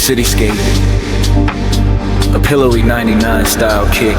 cityscape, a pillowy 99 style kick,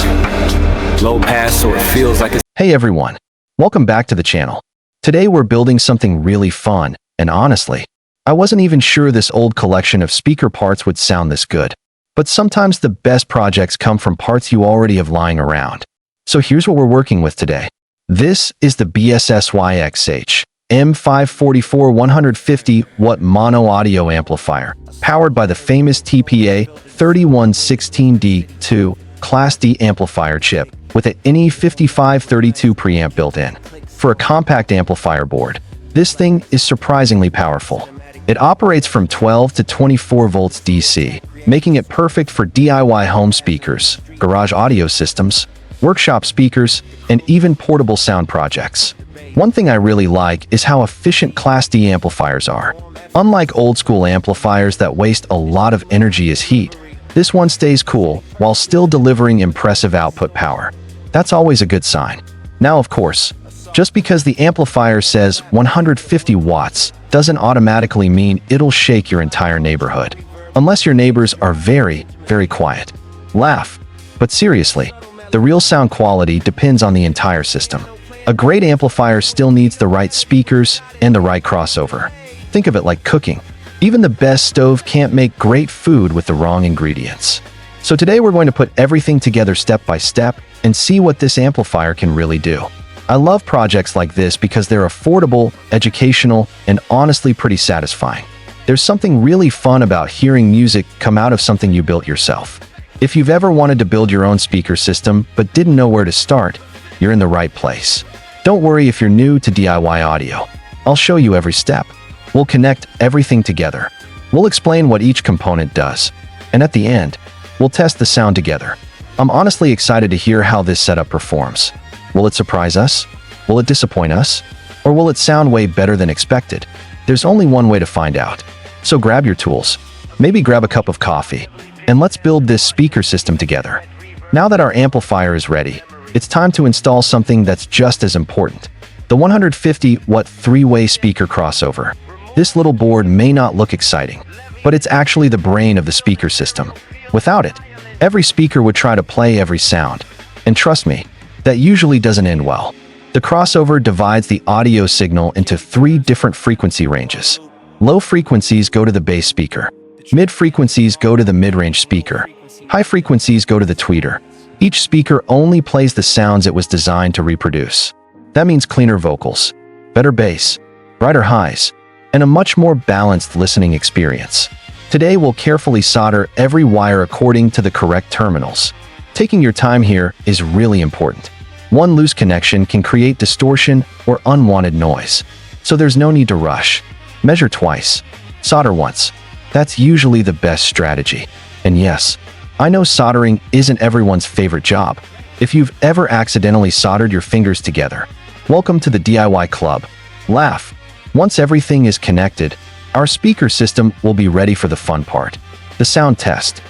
low pass so it feels like a... Hey everyone, welcome back to the channel. Today we're building something really fun, and honestly, I wasn't even sure this old collection of speaker parts would sound this good. But sometimes the best projects come from parts you already have lying around. So here's what we're working with today. This is the BSSY XH M544 150 watt mono audio amplifier, powered by the famous TPA 3116D2 Class D amplifier chip with an NE5532 preamp built in. For a compact amplifier board, this thing is surprisingly powerful. It operates from 12 to 24 volts DC, making it perfect for DIY home speakers, garage audio systems, workshop speakers, and even portable sound projects. One thing I really like is how efficient Class D amplifiers are. Unlike old-school amplifiers that waste a lot of energy as heat, this one stays cool while still delivering impressive output power. That's always a good sign. Now, of course, just because the amplifier says 150 watts doesn't automatically mean it'll shake your entire neighborhood. Unless your neighbors are very, very quiet. Laugh. But seriously, the real sound quality depends on the entire system. A great amplifier still needs the right speakers and the right crossover. Think of it like cooking. Even the best stove can't make great food with the wrong ingredients. So today we're going to put everything together step by step and see what this amplifier can really do. I love projects like this because they're affordable, educational, and honestly pretty satisfying. There's something really fun about hearing music come out of something you built yourself. If you've ever wanted to build your own speaker system but didn't know where to start, you're in the right place. Don't worry if you're new to DIY audio. I'll show you every step. We'll connect everything together. We'll explain what each component does. And at the end, we'll test the sound together. I'm honestly excited to hear how this setup performs. Will it surprise us? Will it disappoint us? Or will it sound way better than expected? There's only one way to find out. So grab your tools, maybe grab a cup of coffee, and let's build this speaker system together. Now that our amplifier is ready, it's time to install something that's just as important. The 150 watt three-way speaker crossover. This little board may not look exciting, but it's actually the brain of the speaker system. Without it, every speaker would try to play every sound. And trust me, that usually doesn't end well. The crossover divides the audio signal into 3 different frequency ranges. Low frequencies go to the bass speaker. Mid frequencies go to the mid-range speaker. High frequencies go to the tweeter. Each speaker only plays the sounds it was designed to reproduce. That means cleaner vocals, better bass, brighter highs, and a much more balanced listening experience. Today we'll carefully solder every wire according to the correct terminals. Taking your time here is really important. One loose connection can create distortion or unwanted noise, so there's no need to rush. Measure twice, solder once. That's usually the best strategy. And yes, I know soldering isn't everyone's favorite job. If you've ever accidentally soldered your fingers together, welcome to the DIY club. Laugh. Once everything is connected, our speaker system will be ready for the fun part, the sound test.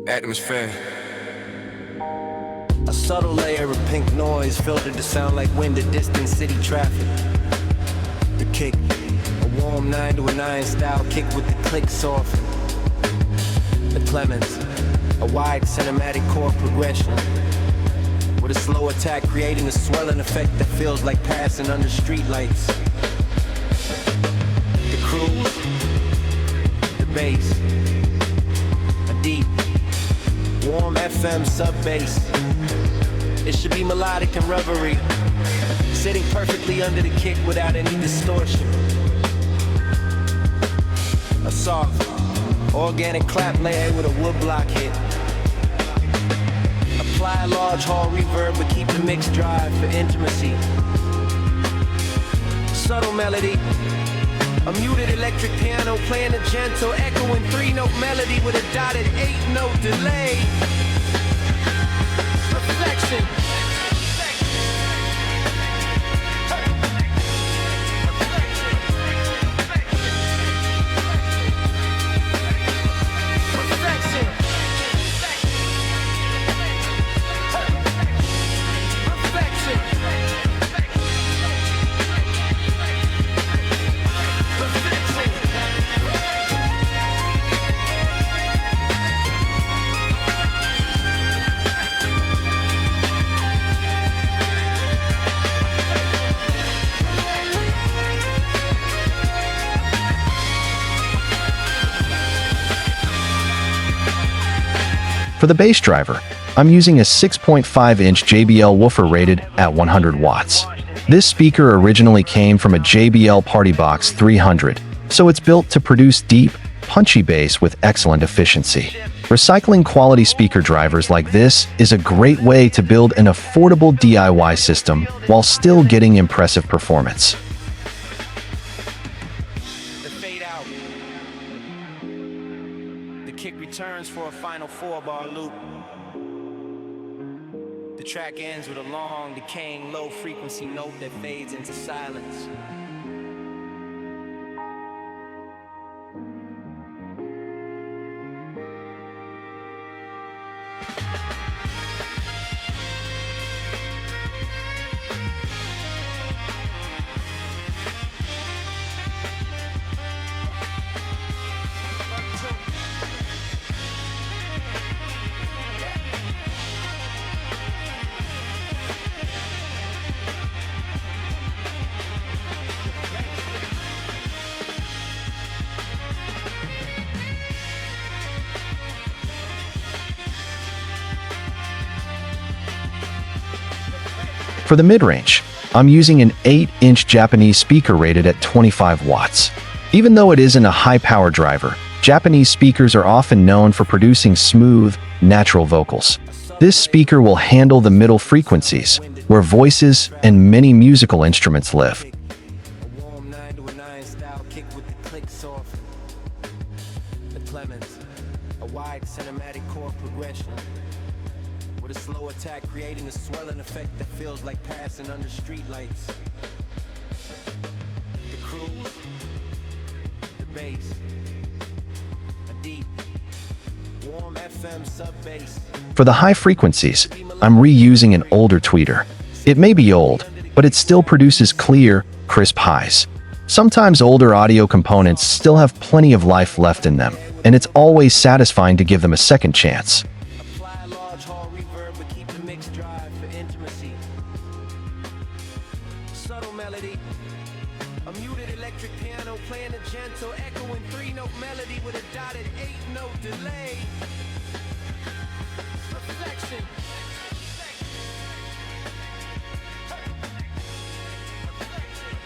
Atmosphere. A subtle layer of pink noise filtered to sound like wind at distant city traffic. The kick, a warm 9 to a 9 style kick with the click softened. The Clemens, a wide cinematic chord progression with a slow attack creating a swelling effect that feels like passing under streetlights. The cruise, the bass, a deep, warm FM sub-bass. It should be melodic and rubbery, sitting perfectly under the kick without any distortion. A soft, organic clap layer with a woodblock hit. Apply a large hall reverb but keep the mix dry for intimacy. Subtle melody, a muted electric piano playing a gentle echoing 3-note melody with a dotted 8-note delay. Reflection. For the bass driver, I'm using a 6.5-inch JBL Woofer rated at 100 watts. This speaker originally came from a JBL PartyBox 300, so it's built to produce deep, punchy bass with excellent efficiency. Recycling quality speaker drivers like this is a great way to build an affordable DIY system while still getting impressive performance. The fade out. The kick returns for a final 4-bar loop. The track ends with a long, decaying, low-frequency note that fades into silence. For the mid-range, I'm using an 8-inch Japanese speaker rated at 25 watts. Even though it isn't a high-power driver, Japanese speakers are often known for producing smooth, natural vocals. This speaker will handle the middle frequencies, where voices and many musical instruments live. A warm 9 to a 9 style kick with the click soft. The Clemens, a wide cinematic chord progression. With a slow attack creating a swelling effect that feels like passing under streetlights. The cruise, the bass, a deep, warm FM sub-bass. For the high frequencies, I'm reusing an older tweeter. It may be old, but it still produces clear, crisp highs. Sometimes older audio components still have plenty of life left in them, and it's always satisfying to give them a second chance. Apply a large hall reverb but keep the mix drive for intimacy. Subtle melody, a muted electric piano playing a gentle echoing 3-note melody with a dotted 8-note delay. Reflection. Reflection. Reflection.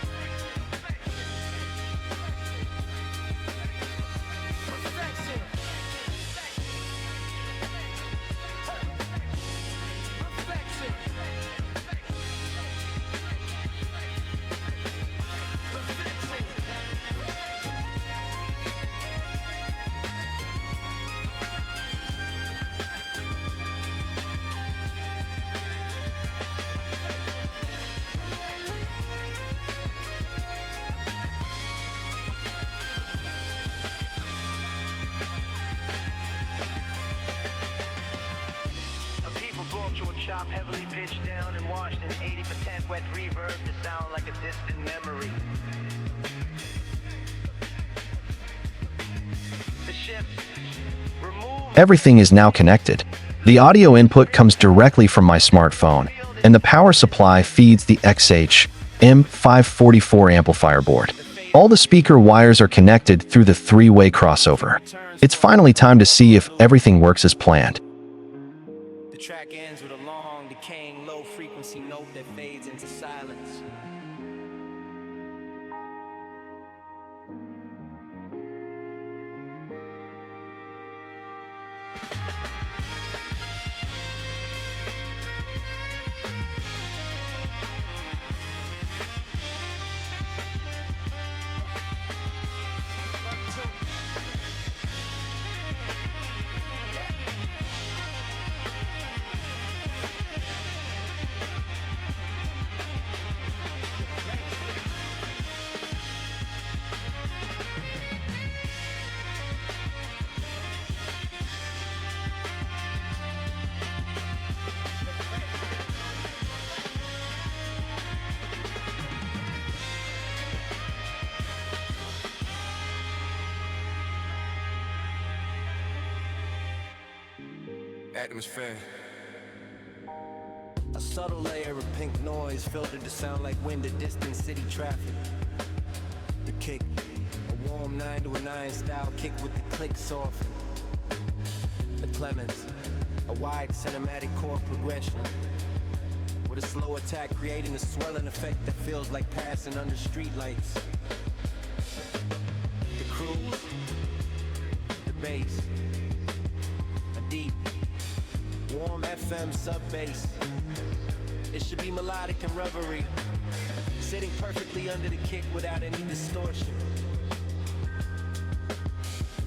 A people brought you a chop heavily pitched down and washed in 80% wet reverb to sound like a distant memory. The shift. Remove. Everything is now connected. The audio input comes directly from my smartphone, and the power supply feeds the XH M544 amplifier board. All the speaker wires are connected through the 3-way crossover. It's finally time to see if everything works as planned. The track ends with a long, decaying, low-frequency note that fades into silence. Atmosphere. A subtle layer of pink noise filtered to sound like wind of distant city traffic. The kick, a warm 9 to a 9 style kick with the click soft. The Clemens, A wide cinematic chord progression with a slow attack creating a swelling effect that feels like passing under streetlights. The cruise, the bass, a deep, warm FM sub bass. It should be melodic and reverie, sitting perfectly under the kick without any distortion.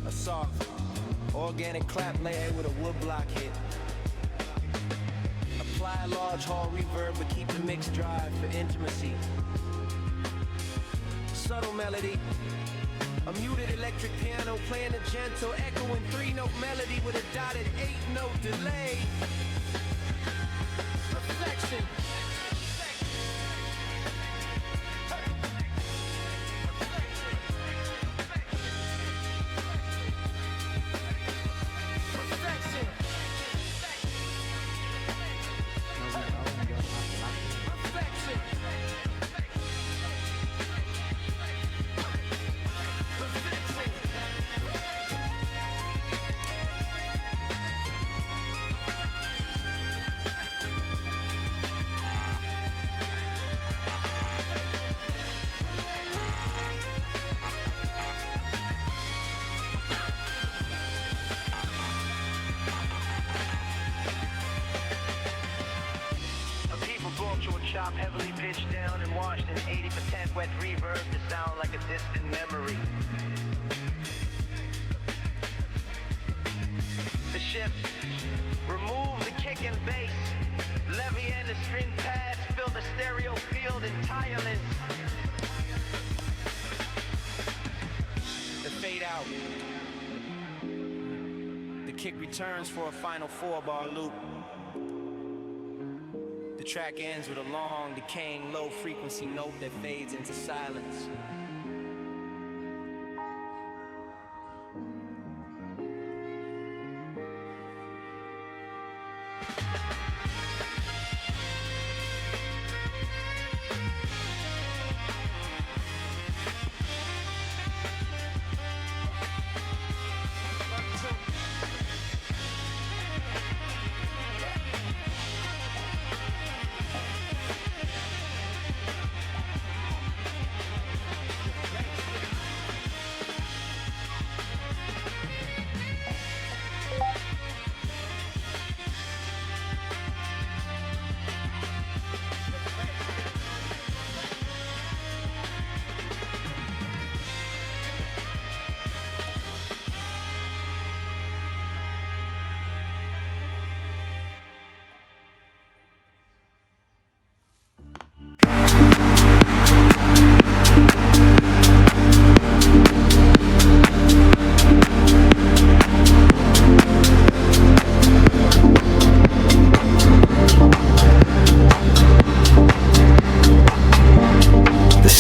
A soft, organic clap layer with a woodblock hit. Apply a large hall reverb but keep the mix dry for intimacy. Subtle melody, a muted electric piano playing a gentle echoing 3-note melody with a dotted 8-note delay. Perfection. Chop heavily pitched down and washed in 80% wet reverb to sound like a distant memory. The shift, remove the kick and bass, levy and the string pads, fill the stereo field entirely. The fade out. The kick returns for a final 4-bar loop. The track ends with a long, decaying, low-frequency note that fades into silence.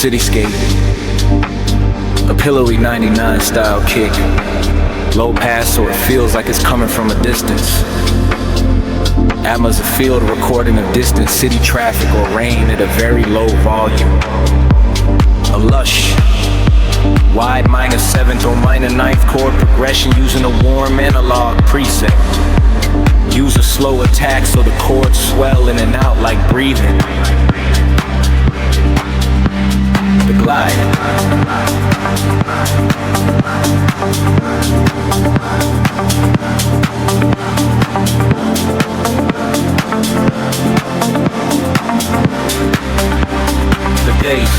Cityscape, a pillowy 99 style kick, low pass so it feels like it's coming from a distance. Atma's a field recording of distant city traffic or rain at a very low volume. A lush, wide minor 7th or minor 9th chord progression using a warm analog preset. Use a slow attack so the chords swell in and out like breathing. The glide. The days.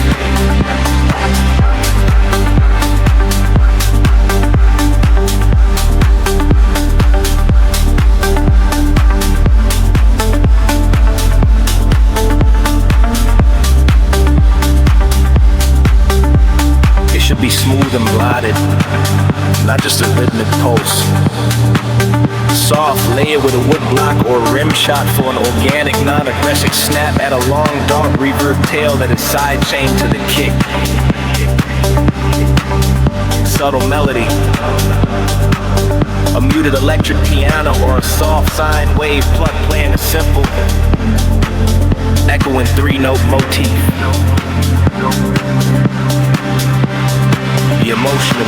Be smooth and blotted, not just a rhythmic pulse. Soft, layered with a wood block or rim shot for an organic, non-aggressive snap at a long, dark reverb tail that is sidechained to the kick. Subtle melody, a muted electric piano or a soft sine wave pluck playing a simple, echoing 3-note motif. The emotional